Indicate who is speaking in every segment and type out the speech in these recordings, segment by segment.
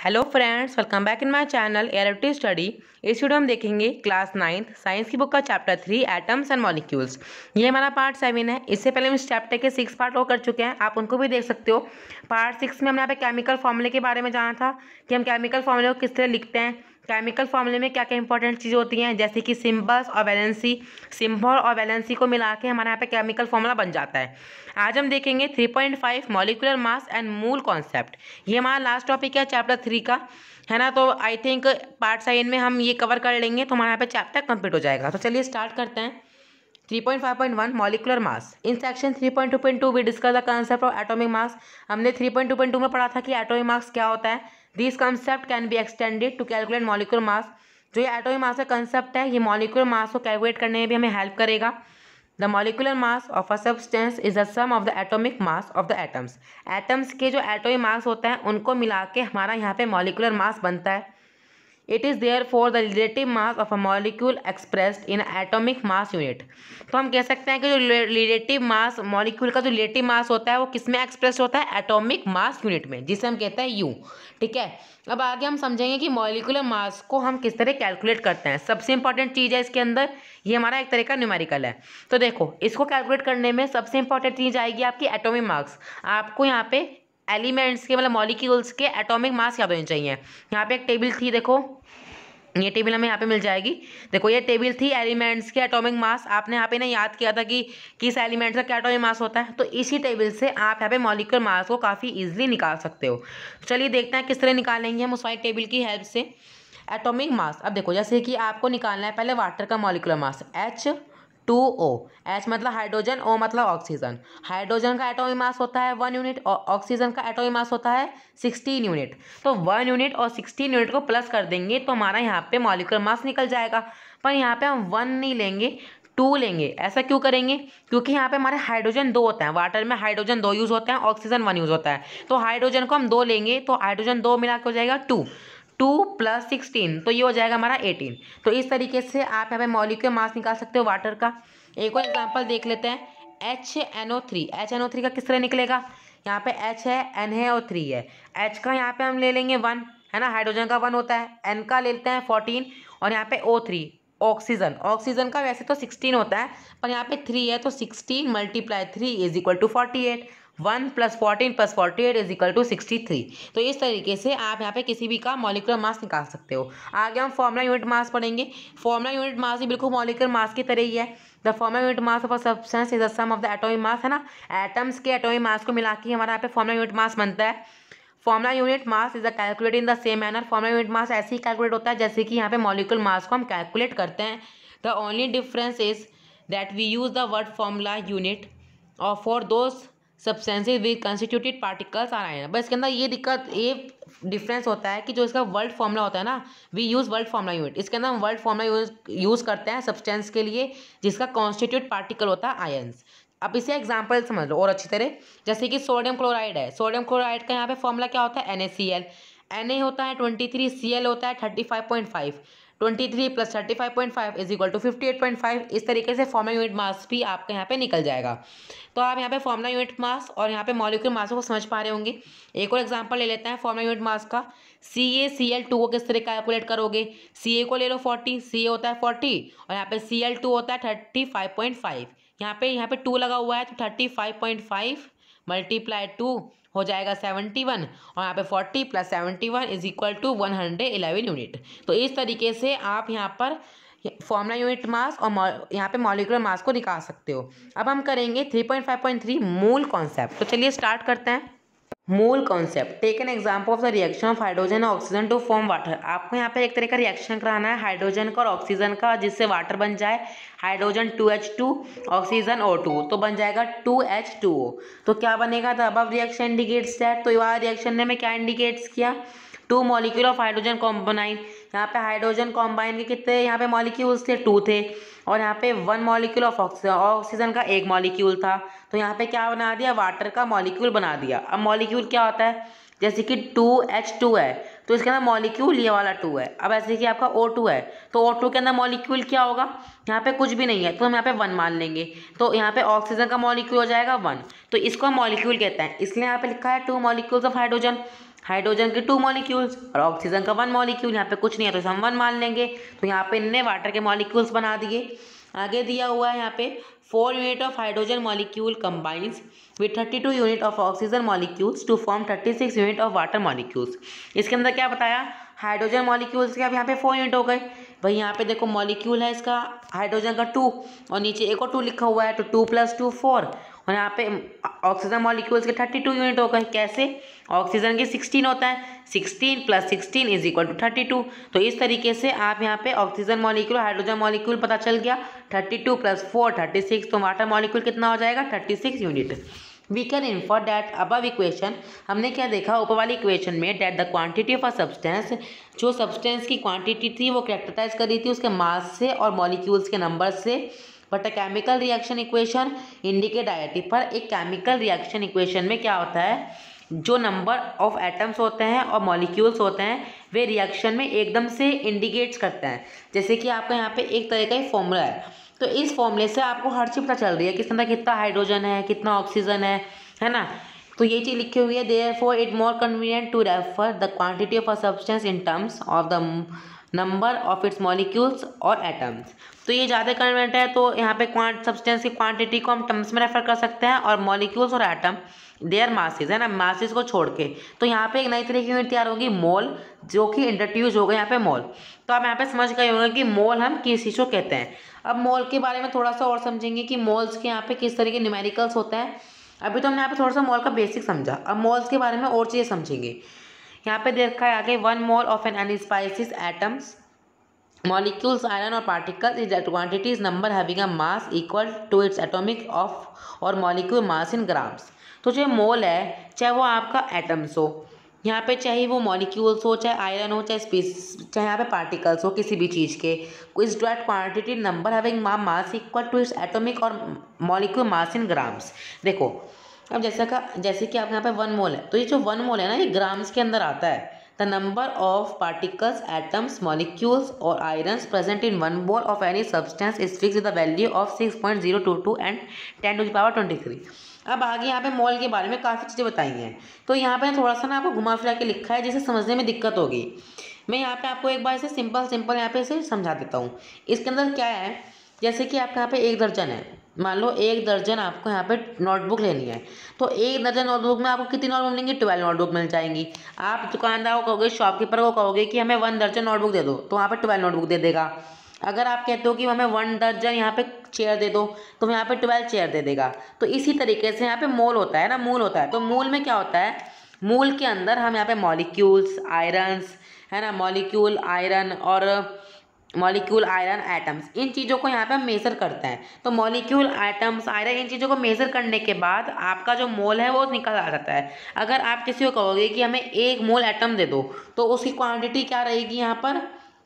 Speaker 1: Hello friends, welcome back in my channel एयरटी study. इस video हम देखेंगे क्लास 9th साइंस की बुक का चैप्टर 3 एटम्स एंड मॉलिक्यूल्स। ये हमारा पार्ट 7 है। इससे पहले हम इस चैप्टर के 6 पार्ट और कर चुके हैं, आप उनको भी देख सकते हो। पार्ट 6 में हमने यहाँ पे केमिकल फॉर्मूले के बारे में जाना था कि हम केमिकल फॉर्मूले को किस तरह लिखते हैं, केमिकल फॉर्मूले में क्या क्या इंपॉर्टेंट चीज़ें होती हैं, जैसे कि सिंबल्स और वैलेंसी। सिंबल और वैलेंसी को मिला के हमारे यहाँ पे केमिकल फॉर्मूला बन जाता है। आज हम देखेंगे 3.5 मॉलिक्यूलर मास एंड मूल कॉन्सेप्ट। ये हमारा लास्ट टॉपिक है चैप्टर 3 का, है ना। तो आई थिंक पार्ट 7 में हम ये कवर कर लेंगे तो हमारे यहाँ पे चैप्टर कंप्लीट हो जाएगा। तो चलिए स्टार्ट करते हैं। 3.5.1 molecular mass. In section 3.2.2 we discuss the concept of atomic mass. हमने 3.2.2 में पढ़ा था कि एटॉमिक मास क्या होता है। This concept can be extended to calculate molecular mass. जो ये एटॉमिक मास का कंसेप्ट है, ये मॉलिक्यूलर मास को कैलकुलेट करने में भी हमें हेल्प करेगा। The molecular mass of a substance is the sum of the atomic mass of the atoms. Atoms के जो एटॉमिक मास होता है उनको मिला के हमारा यहाँ पे मॉलिक्यूलर मास बनता है। It is therefore the relative mass of a molecule expressed in atomic mass unit. तो हम कह सकते हैं कि जो रिलेटिव मास मॉलिक्यूल का जो रिलेटिव मास होता है वो किस में एक्सप्रेस होता है, एटॉमिक मास यूनिट में, जिसे हम कहते हैं यू। ठीक है, अब आगे हम समझेंगे कि मॉलिक्यूलर मास को हम किस तरह कैलकुलेट करते हैं। सबसे इंपॉर्टेंट चीज़ है इसके अंदर, ये हमारा एक तरह का न्यूमेरिकल है। तो देखो, इसको कैलकुलेट करने में सबसे इंपॉर्टेंट चीज़ आएगी आपकी एटॉमिक मास। आपको यहाँ पे एलिमेंट्स के मतलब मॉलिक्यूल्स के एटॉमिक मास याद होने चाहिए। यहाँ पे एक टेबल थी, देखो ये टेबल हमें यहाँ पे मिल जाएगी। देखो ये टेबल थी एलिमेंट्स के एटॉमिक मास। आपने यहाँ पे ना याद किया था कि किस एलिमेंट का क्या एटॉमिक मास होता है, तो इसी टेबल से आप यहाँ पे मॉलिक्यूलर मास को काफ़ी इजीली निकाल सकते हो। चलिए देखते हैं किस तरह निकालेंगे हम उस वाली टेबल की हेल्प से एटॉमिक मास। अब देखो, जैसे कि आपको निकालना है पहले वाटर का मॉलिक्यूलर मास H2O। H मतलब हाइड्रोजन, O मतलब ऑक्सीजन। हाइड्रोजन का एटॉमिक मास होता है 1 यूनिट और ऑक्सीजन का एटॉमिक मास होता है 16 यूनिट। तो 1 यूनिट और 16 यूनिट को प्लस कर देंगे तो हमारा यहाँ पे मॉलिक्यूलर मास निकल जाएगा। पर यहाँ पे हम 1 नहीं लेंगे, 2 लेंगे। ऐसा क्यों करेंगे? क्योंकि यहाँ पे हमारे हाइड्रोजन 2 होता है, वाटर में हाइड्रोजन 2 यूज़ होता है, ऑक्सीजन 1 यूज़ होता है। तो हाइड्रोजन को हम 2 लेंगे तो हाइड्रोजन 2 मिला के हो जाएगा 2 प्लस 16, तो ये हो जाएगा हमारा 18। तो इस तरीके से आप यहाँ पे मॉलिक्यूलर मास निकाल सकते हो वाटर का। एक और एग्जांपल देख लेते हैं, HNO3। HNO3 का किस तरह निकलेगा? यहाँ पे H है, N है और 3 है। H का यहाँ पे हम ले लेंगे 1, है ना, हाइड्रोजन का 1 होता है। N का ले लेते हैं 14 और यहाँ पे O3 ऑक्सीजन। ऑक्सीजन का वैसे तो 16 होता है, पर यहाँ पे 3 है तो 16 multiply 3 is equal to 48। 1 plus 14 plus 48 is equal to 63। तो इस तरीके से आप यहाँ पे किसी भी का मॉलिक्यूलर मास निकाल सकते हो। आगे हम फॉर्मुला यूनिट मास पढ़ेंगे। फॉर्मुला यूनिट मास भी बिल्कुल मॉलिक्यूलर मास की तरह ही है। The formula unit mass of a substance is the sum of the atomic mass, है ना। एटम्स के एटॉमिक मास को मिला के हमारा यहाँ पे फॉर्मुला यूनिट मास बनता है। Formula unit mass is calculate in the same manner. Formula unit मास ऐसे ही कैलकुलेट होता है जैसे कि यहाँ पे मॉलिक्यूलर मास को हम कैलकुलेट करते हैं। The only difference is that we use the word formula unit और for those substances with constituted particles are ion. बस इसके अंदर ये डिफरेंस होता है कि जो इसका वर्ड फॉर्मुला होता है ना, we use word formula unit, इसके अंदर हम वर्ड फॉर्मुला यूज़ करते हैं सब्सटेंस के लिए जिसका कॉन्स्टिट्यूट पार्टिकल होता है आयन्स। अब इसे एग्जाम्पल समझ लो और अच्छी तरह, जैसे कि सोडियम क्लोराइड है। सोडियम क्लोराइड का यहाँ पे फॉर्मूला क्या होता है? NaCl। Na होता है 23, Cl होता है 35.5। 23 प्लस 35.5 इज इक्वल टू 58.5। इस तरीके से फॉर्मुला यूनिट मास भी आपके यहाँ पे निकल जाएगा। तो आप यहाँ पे फॉर्मुला यूनिट मास और यहाँ पे मॉलिक्यूलर मास को समझ पा रहे होंगे। एक और एग्जांपल ले लेते हैं फॉर्मुला यूनिट मास का। CaCl2 को किस तरह कैलकुलेट करोगे? Ca को ले लो 40, Ca होता है 40 और यहाँ पे Cl2 होता है 35.5। यहाँ पे 2 लगा हुआ है तो 35.5 मल्टीप्लाई 2 हो जाएगा 71 और यहाँ पे 40 plus 71 is equal to 111 unit. तो इस तरीके से आप यहाँ पर फॉर्मुला यूनिट मास और यहाँ पे मॉलिक्यूलर मास को निकाल सकते हो। अब हम करेंगे 3.5.3 मूल कॉन्सेप्ट। तो चलिए स्टार्ट करते हैं। मूल concept, take an example of the reaction of hydrogen और ऑक्सीजन टू फॉर्म वाटर। आपको यहाँ पे एक तरह का रिएक्शन कराना है हाइड्रोजन का और ऑक्सीजन का, जिससे वाटर बन जाए। हाइड्रोजन 2H2, ऑक्सीजन O2, तो बन जाएगा 2H2O। तो क्या बनेगा? The above reaction indicates that. तो ये रिएक्शन ने हमें क्या इंडिकेट्स किया? 2 मॉलिक्यूल ऑफ हाइड्रोजन कॉम्बाइन। यहाँ पे हाइड्रोजन कॉम्बाइन के कितने यहाँ पे मॉलिक्यूल्स थे? 2 थे। और यहाँ पे 1 मॉलिक्यूल ऑफ ऑक्सीजन का 1 मॉलिक्यूल था। तो यहाँ पे क्या बना दिया? वाटर का मॉलिक्यूल बना दिया। अब मॉलिक्यूल क्या होता है? जैसे कि 2H2 है तो इसके अंदर मॉलिक्यूल ये वाला 2 है। अब ऐसे कि आपका O2 है, तो O2 के अंदर मॉलिक्यूल क्या होगा, यहाँ पे कुछ भी नहीं है तो हम यहाँ पे 1 मान लेंगे, तो यहाँ पे ऑक्सीजन का मॉलिक्यूल हो जाएगा 1, तो इसको हम मॉलिक्यूल कहते हैं, इसलिए यहाँ पे लिखा है 2 मॉलिक्यूल्स ऑफ हाइड्रोजन, हाइड्रोजन के 2 मॉलिक्यूल्स और ऑक्सीजन का 1 मॉलिक्यूल, यहाँ पे कुछ नहीं है तो इसे हम 1 मान लेंगे। तो यहाँ पे इनने वाटर के मॉलिक्यूल्स बना दिए। आगे दिया हुआ है यहाँ पे 4 unit of hydrogen molecule combines with 32 unit of oxygen molecules to form 36 unit of water molecules. इसके अंदर क्या बताया, हाइड्रोजन मॉलिक्यूल्स के अब यहाँ पे 4 यूनिट हो गए। भाई यहाँ पे देखो मॉलिक्यूल है इसका हाइड्रोजन का 2 और नीचे एक और 2 लिखा हुआ है, तो 2 + 2 4 और यहाँ पे ऑक्सीजन मॉलिक्यूल्स के 32 यूनिट हो गए। कैसे, ऑक्सीजन के 16 होता है, 16 + 16 = 32। तो इस तरीके से आप यहाँ पे ऑक्सीजन मॉलिक्यूल हाइड्रोजन मॉलिक्यूल पता चल गया। 32 + 4 36, तो वाटर मॉलिक्यूल कितना हो जाएगा 36 unit. We can infer that above equation, हमने क्या देखा ऊपर वाली इक्वेशन में, that the quantity of a substance, जो सब्सटेंस की क्वांटिटी थी वो कैरेक्टराइज कर रही थी उसके मास से और मॉलिक्यूल्स के नंबर से। But a chemical reaction equation indicate directly, पर एक केमिकल रिएक्शन इक्वेशन में क्या होता है, जो नंबर ऑफ एटम्स होते हैं और मॉलिक्यूल्स होते हैं वे रिएक्शन में एकदम से इंडिकेट्स करते हैं। जैसे कि आपका यहाँ पे एक तरह का ही फॉर्मूला है, तो इस फॉर्मूले से आपको हर चीज़ पता चल रही है कि इसके अंदर कितना हाइड्रोजन है, कितना ऑक्सीजन है ना। तो ये चीज़ लिखी हुई है, therefore it more convenient to refer the quantity of a substance in terms of the number of its molecules और एटम्स। तो ये ज़्यादा कन्वीनियंट है, तो यहाँ पे सब्सटेंस की क्वांटिटी को हम टर्म्स में रेफर कर सकते हैं और मॉलिक्यूल्स और एटम देयर मासेस, है ना, मासेस को छोड़ के। तो यहाँ पे एक नई तरह की यूनिट तैयार होगी मोल, जो कि इंट्रोड्यूस हो गया यहाँ पे मोल। तो आप यहाँ पे समझ गए होंगे कि मोल हम किस चीज़ को कहते हैं। अब मोल के बारे में थोड़ा सा और समझेंगे कि मोल्स के यहाँ पे किस तरह के न्यूमेरिकल्स होते हैं। अभी तो हमने यहाँ पे थोड़ा सा मोल का बेसिक समझा, अब मोल्स के बारे में और चीज़ें समझेंगे। यहाँ पे देखा है आगे 1 मोल ऑफ एन अनस्पाइसिस atoms molecules iron or particles is that quantity is number having a mass equal to its atomic of or molecule mass in grams। तो जो मोल है चाहे वो आपका एटम्स हो, यहाँ पे चाहे वो मॉलिक्यूल्स हो, चाहे आयरन हो, चाहे यहाँ पे पार्टिकल्स हो किसी भी चीज़ के, is that quantity number having mass equal to its atomic और मॉलिक्यूल मास इन ग्राम्स। देखो अब जैसे कि आप यहाँ पे 1 मोल है, तो ये जो 1 मोल है ना ये ग्राम्स के अंदर आता है। The number of particles, atoms, molecules or ions present in 1 mole of any substance is fixed with the value of 6.022 and 10⁻23। अब आगे यहाँ पे मोल के बारे में काफ़ी चीज़ें बताई हैं, तो यहाँ पे थोड़ा सा ना आपको घुमा फिरा के लिखा है जिसे समझने में दिक्कत होगी। मैं यहाँ पे आपको एक बार इसे सिंपल यहाँ पे इसे समझा देता हूँ। इसके अंदर क्या है, जैसे कि आपके यहाँ पे 1 दर्जन है, मान लो 1 दर्जन आपको यहाँ पे नोटबुक लेनी है, तो 1 दर्जन नोटबुक में आपको कितनी नोटबुक मिलेंगी, 12 नोटबुक मिल जाएंगी। आप दुकानदार को कहोगे, शॉपकीपर को कहोगे कि हमें 1 दर्जन नोटबुक दे दो, तो वहाँ पे 12 नोटबुक दे देगा। अगर आप कहते हो कि हमें 1 दर्जन यहाँ पे चेयर दे दो, तो यहाँ पे 12 चेयर दे देगा। तो इसी तरीके से यहाँ पे मोल होता है ना, मूल होता है। तो मूल में क्या होता है, मूल के अंदर हम यहाँ पे मॉलिक्यूल्स, आयरन्स, है ना, मॉलिक्यूल आयरन और मॉलिक्यूल आयरन एटम्स, इन चीज़ों को यहाँ पे हम मेज़र करते हैं। तो मॉलिक्यूल एटम्स आयरन इन चीज़ों को मेज़र करने के बाद आपका जो मोल है वो निकल आ जाता है। अगर आप किसी को कहोगे कि हमें 1 मोल एटम दे दो, तो उसकी क्वांटिटी क्या रहेगी, यहाँ पर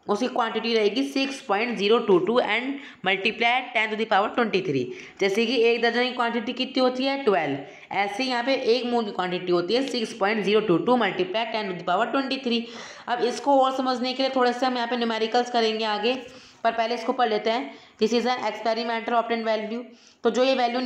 Speaker 1: उसकी क्वांटिटी रहेगी 6.022 एंड मल्टीप्लाई 10⁻23। जैसे कि 1 दर्जन की क्वांटिटी कितनी होती है 12, ऐसे यहाँ पे 1 मोल की क्वांटिटी होती है 6.022 मल्टीप्लाई 10⁻23। अब इसको और समझने के लिए थोड़े से हम यहाँ पे न्यूमेरिकल्स करेंगे आगे, पर पहले इसको पढ़ लेते हैं। This is an experimental obtain value. तो जो ये वैल्यू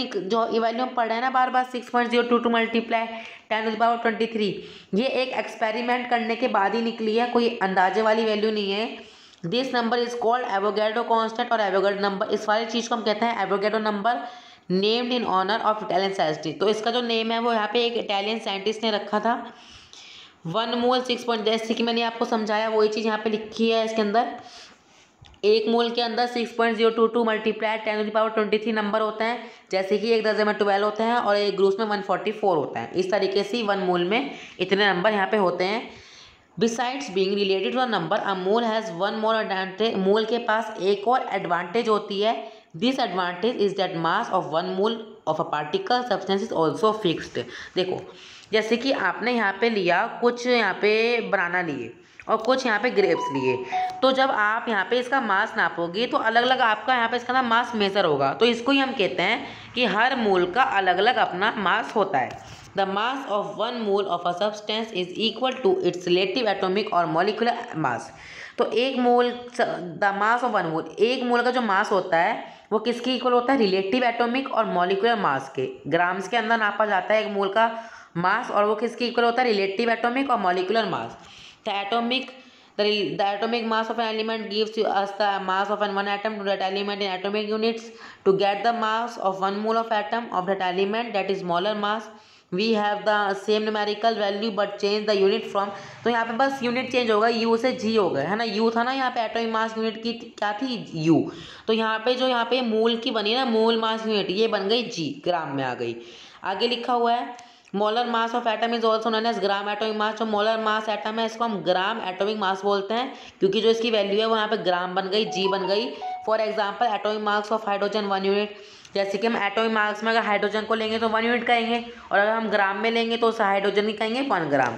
Speaker 1: हम पढ़ रहे हैं ना बार बार 6.022 मल्टीप्लाई 10⁻23, ये एक एक्सपेरिमेंट करने के बाद ही निकली है, कोई अंदाजे वाली वैल्यू नहीं है। This number is called Avogadro constant, और एवोगैड्रो नंबर इस वाली चीज़ को हम कहते हैं Avogadro number, named in honour of Italian scientist. तो इसका जो नेम है वो यहाँ पे एक इटालियन साइंटिस्ट ने रखा था। 1 मोल 6. जैसे कि मैंने आपको समझाया वही चीज़ यहाँ पे लिखी है इसके अंदर। 1 मोल के अंदर 6.022 मल्टीप्लाई 10⁻23 नंबर होते हैं, जैसे कि 1 दर्जन में 12 होते हैं और एक ग्रूस में 144 होता है। इस तरीके से 1 मोल में इतने नंबर यहाँ पे होते हैं। Besides being related to a number, a mole has 1 mole advantage. Mole के पास एक और एडवांटेज होती है। This advantage is that mass of 1 mole of a particle substance is also fixed. देखो जैसे कि आपने यहाँ पे लिया कुछ, यहाँ पे बनाना लिए और कुछ यहाँ पे ग्रेप्स लिए, तो जब आप यहाँ पे इसका मास नापोगे तो अलग अलग आपका यहाँ पे इसका ना मास मेजर होगा। तो इसको ही हम कहते हैं कि हर मोल का अलग अलग अपना मास होता है। The mass of one mole of a substance is equal to its relative atomic or molecular mass. तो एक mole, the mass of one mole, एक मोल का जो मास होता है वो किसके इक्वल होता है? रिलेटिव एटॉमिक और मॉलिक्यूलर मास के। ग्राम्स के अंदर नापा जाता है एक मोल का मास, और वो किसके इक्वल होता है? Relative atomic or molecular mass. The atomic mass of an element gives us the mass of one atom to that element in atomic units. To get the mass of one mole of atom of that element, that is molar mass, we have the same numerical value but change the unit from। तो यहाँ पे बस unit change होगा, you से जी हो गए, है ना। यू था ना यहाँ पे एटॉमिक मास यूनिट की क्या थी? यू। तो यहाँ पे जो यहाँ पे मोल की बनी ना मोल मास यूनिट, ये बन गई जी, ग्राम में आ गई। आगे लिखा हुआ है molar mass of atom is also known as gram atomic mass. जो मोलर मास एटम है इसको हम ग्राम एटॉमिक मास बोलते हैं, क्योंकि जो इसकी वैल्यू है वो यहाँ पे ग्राम बन गई, जी बन गई। For example atomic mass of hydrogen 1 unit. जैसे कि हम एटॉमिक मास में अगर हाइड्रोजन को लेंगे तो 1 यूनिट कहेंगे, और अगर हम ग्राम में लेंगे तो उस हाइड्रोजन की कहेंगे 1 ग्राम।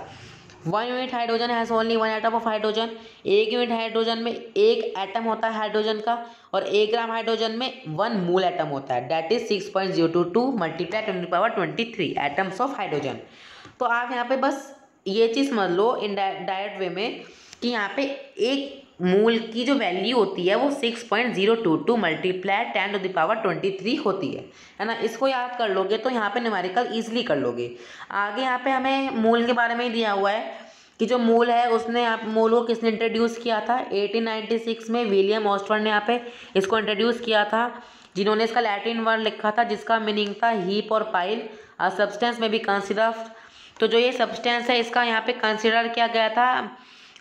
Speaker 1: 1 unit hydrogen has only 1 atom of hydrogen. 1 unit hydrogen में 1 एटम होता है हाइड्रोजन का, और 1 ग्राम हाइड्रोजन में 1 मोल एटम होता है, that is 6.022 multiply 10⁻23 atoms of hydrogen. तो आप यहाँ पे बस ये चीज़ समझ लो इन डायरेक्ट वे में कि यहाँ पे एक मोल की जो वैल्यू होती है वो 6.022 मल्टीप्लाई 10⁻23 होती है ना। इसको याद कर लोगे तो यहाँ पे न्यूमेरिकल ईजिली कर लोगे। आगे यहाँ पे हमें मोल के बारे में ही दिया हुआ है कि जो मोल है उसने मोल को किसने इंट्रोड्यूस किया था? 1896 में विलियम ऑस्टवर्ड ने यहाँ पे इसको इंट्रोड्यूस किया था, जिन्होंने इसका लैटिन वर्ड लिखा था जिसका मीनिंग था हीप और पाइल। सब्सटेंस में भी कंसिडर। तो जो ये सब्सटेंस है इसका यहाँ पे कंसिडर किया गया था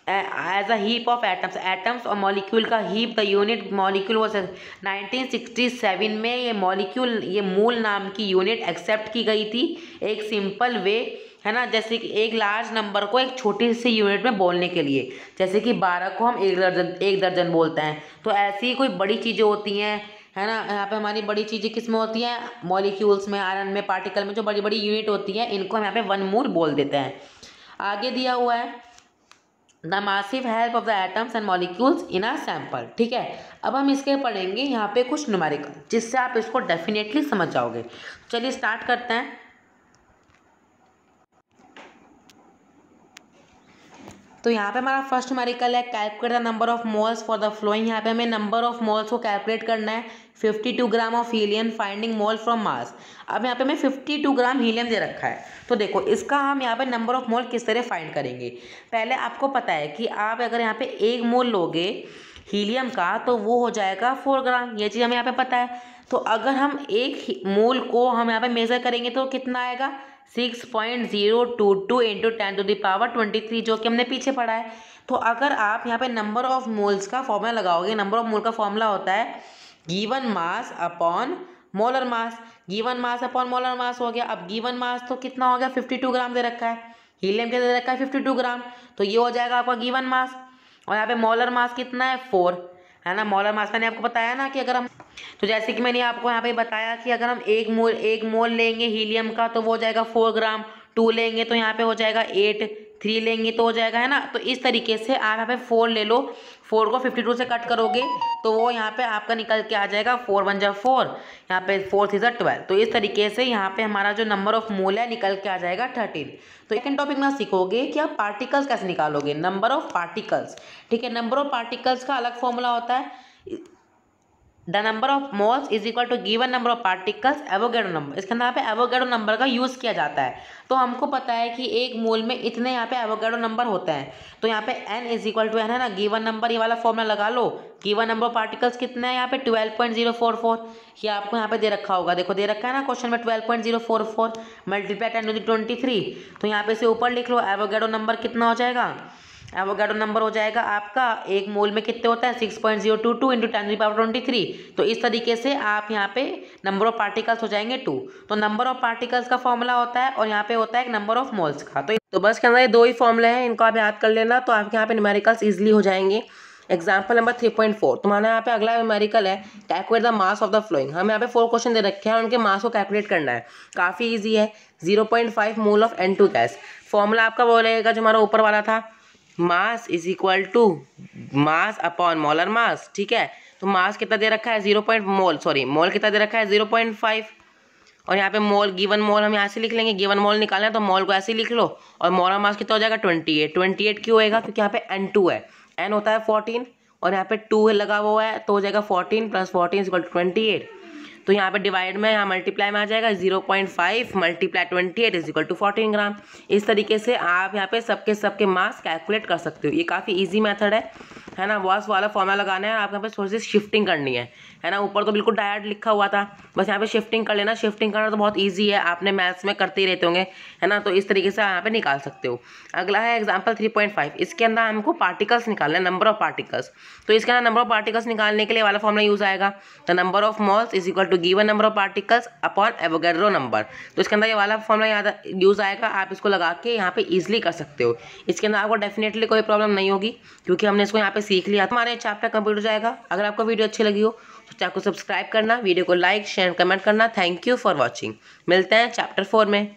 Speaker 1: as a heap of atoms, atoms और मॉलिक्यूल का हीप। द यूनिट मॉलिक्यूल वो 1967 में ये मॉलिक्यूल, ये मोल नाम की यूनिट एक्सेप्ट की गई थी एक सिंपल वे, है ना। जैसे कि एक लार्ज नंबर को एक छोटी सी यूनिट में बोलने के लिए, जैसे कि 12 को हम एक दर्जन बोलते हैं। तो ऐसी ही कोई बड़ी चीज़ें होती हैं, है ना। यहाँ पे हमारी बड़ी चीज़ें किस में होती हैं? मॉलिक्यूल्स में, आयरन में, पार्टिकल में, जो बड़ी बड़ी यूनिट होती हैं इनको हम यहाँ पे 1 मोल बोल देते हैं। आगे दिया हुआ है the massive help of the atoms and molecules in a sample. ठीक है, अब हम इसके पढ़ेंगे यहाँ पे कुछ न्यूमेरिकल, जिससे आप इसको डेफिनेटली समझ जाओगे। चलिए स्टार्ट करते हैं। तो यहाँ पे हमारा फर्स्ट न्यूमेरिकल है calculate the number of moles for the following. यहाँ पे हमें नंबर ऑफ मोल्स को कैलकुलेट करना है। 52 gram of helium finding mole from mass. अब यहाँ पे हमें 52 ग्राम हीलियम दे रखा है, तो देखो इसका हम यहाँ पे नंबर ऑफ मोल किस तरह फाइंड करेंगे। पहले आपको पता है कि आप अगर यहाँ पे 1 मोल लोगे हीलियम का तो वो हो जाएगा 4 ग्राम, ये चीज़ हमें यहाँ पे पता है। तो अगर हम 1 मोल को हम यहाँ पे मेज़र करेंगे तो कितना आएगा? 6.022 इंटू 10⁻23, जो कि हमने पीछे पढ़ा है। तो अगर आप यहाँ पे नंबर ऑफ मोल्स का फॉर्मूला लगाओगे, नंबर ऑफ मोल का फॉर्मूला होता है गिवन मास अपॉन मोलर मास। गिवन मास अपॉन मोलर मास हो गया। अब गिवन मास तो कितना हो गया? 52 ग्राम दे रखा है, हीलियम के दे रखा है 52 ग्राम, तो ये हो जाएगा आपका गिवन मास। और यहाँ पे मोलर मास कितना है? 4, है ना। मोलर मास मैंने आपको बताया ना कि अगर हम, तो जैसे कि मैंने आपको यहाँ पे बताया कि अगर हम एक मोल लेंगे हीलियम का तो वो हो जाएगा 4 ग्राम, 2 लेंगे तो यहाँ पे हो जाएगा 8, 3 लेंगे तो हो जाएगा, है ना। तो इस तरीके से आप यहाँ पे 4 ले लो, 4 को 52 से कट करोगे तो वो यहाँ पे आपका निकल के आ जाएगा 4 1 जा 4, यहाँ पे 4 3 जा 12। तो इस तरीके से यहाँ पे हमारा जो नंबर ऑफ मोल है निकल के आ जाएगा 13। तो सेकंड टॉपिक में सीखोगे कि आप पार्टिकल्स कैसे निकालोगे, नंबर ऑफ पार्टिकल्स। ठीक है, नंबर ऑफ पार्टिकल्स का अलग फॉर्मूला होता है the number of moles is equal to given number of particles Avogadro number. इसके अंदर यहाँ पे एवोगैड्रो नंबर का यूज़ किया जाता है। तो हमको पता है कि 1 मोल में इतने यहाँ पे एवोगैड्रो नंबर होते हैं। तो यहाँ पे n is equal to n है ना, गिवन नंबर, ये वाला फॉर्मूला लगा लो। गिवन नंबर ऑफ पार्टिकल्स कितना है यहाँ पे? 12.044। ये आपको यहाँ पे दे रखा होगा, देखो दे रखा है ना क्वेश्चन में 12.044 मल्टीप्लाई 10⁻23। तो यहाँ पे से ऊपर लिख लो एवोगैड्रो नंबर कितना हो जाएगा? एवोगैड्रो नंबर हो जाएगा आपका 1 मोल में कितने होता है? 6.022 इंटू 10⁻23। तो इस तरीके से आप यहाँ पे नंबर ऑफ पार्टिकल्स हो जाएंगे 2। तो नंबर ऑफ पार्टिकल्स का फॉर्मूला होता है और यहाँ पे होता है एक नंबर ऑफ मोल्स का। तो बस के अंदर ये 2 ही फॉर्मूले हैं, इनको आप याद कर लेना तो आपके यहाँ पे न्यूमेरिकल्स ईजिली हो जाएंगे। एग्जाम्पल नंबर 3.4 तुम्हारा यहाँ पे अगला न्यूमेरिकल है calculate the mass of the flowing. हमें यहाँ पे 4 क्वेश्चन दे रखे हैं और उनके मास को कैलकुलेट करना है। काफ़ी ईजी है। 0.5 mole of N2 gas. Formula आपका वो रहेगा जो हमारा ऊपर वाला था, mass is equal to mass upon molar mass. ठीक है, तो मास कितना दे रखा है? मोल कितना दे रखा है? 0.5। और यहाँ पे मोल, गिवन मोल हम यहाँ से लिख लेंगे, गिवन मोल निकालना है तो मोल को ऐसे ही लिख लो। और मोल मास कितना हो जाएगा 28। 28 क्यों होएगा? क्योंकि यहाँ पे N2 है, N होता है 14 और यहाँ पे 2 लगा हुआ है तो हो जाएगा 14 + 14 = 28। तो यहाँ पे डिवाइड में, यहाँ मल्टीप्लाई में आ जाएगा 0.5 × 28 = 14 ग्राम। इस तरीके से आप यहाँ पे सबके मास कैलकुलेट कर सकते हो। ये काफ़ी इजी मेथड है ना। बॉस वाला फॉर्मूला लगाना है, आपको यहाँ पे थोड़ी सी शिफ्टिंग करनी है ना। ऊपर तो बिल्कुल डायरेक्ट लिखा हुआ था, बस यहाँ पे शिफ्टिंग कर लेना। शिफ्टिंग करना तो बहुत ईजी है, आपने मैथ्स में करते ही रहते होंगे, है ना। तो इस तरीके से यहाँ पे निकाल सकते हो। अगला है एग्जाम्पल 3.5। इसके अंदर हमको पार्टिकल्स निकालना है, नंबर ऑफ पार्टिकल्स। तो इसके अंदर नंबर ऑफ पार्टिकल्स निकालने के लिए वाला फॉर्मूला यूज आएगा, the number of moles = given number of particles upon Avogadro number. तो इसके अंदर ये वाला फॉर्मूला याद यूज आएगा, आप इसको लगा के यहाँ पे इजीली कर सकते हो। इसके अंदर आपको डेफिनेटली कोई प्रॉब्लम नहीं होगी क्योंकि हमने इसको यहाँ पे सीख लिया। हमारे चैप्टर कंप्लीट हो जाएगा। अगर आपको वीडियो अच्छी लगी हो तो चैनल को सब्सक्राइब करना, वीडियो को लाइक शेयर कमेंट करना। Thank you for watching. मिलते हैं चैप्टर 4 में।